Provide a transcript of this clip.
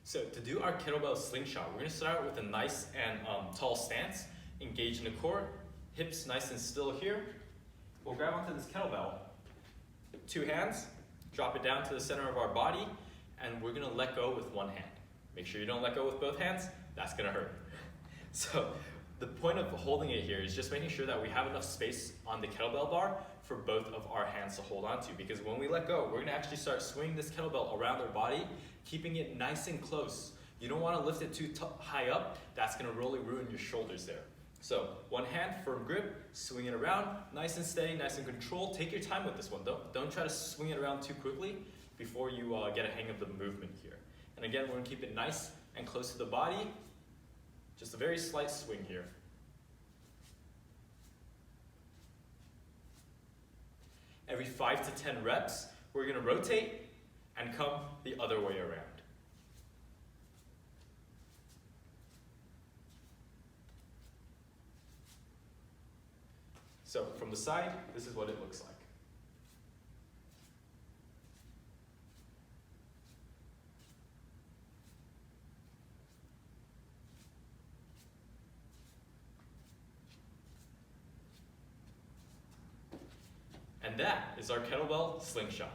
So to do our kettlebell slingshot, we're gonna start out with a nice and tall stance, engage in the core, hips nice and still here. We'll grab onto this kettlebell, 2 hands, drop it down to the center of our body, and we're gonna let go with 1 hand. Make sure you don't let go with both hands, that's gonna hurt. So the point of holding it here is just making sure that we have enough space on the kettlebell bar for both of our hands to hold on to, because when we let go, we're gonna actually start swinging this kettlebell around our body, keeping it nice and close. You don't wanna lift it too high up, that's gonna really ruin your shoulders there. So 1 hand, firm grip, swing it around, nice and steady, nice and controlled. Take your time with this one. Don't try to swing it around too quickly before you get a hang of the movement here. And again, we're gonna keep it nice and close to the body. Just a very slight swing here. Every 5 to 10 reps, we're gonna rotate and come the other way around. So from the side, this is what it looks like. And that is our kettlebell slingshot.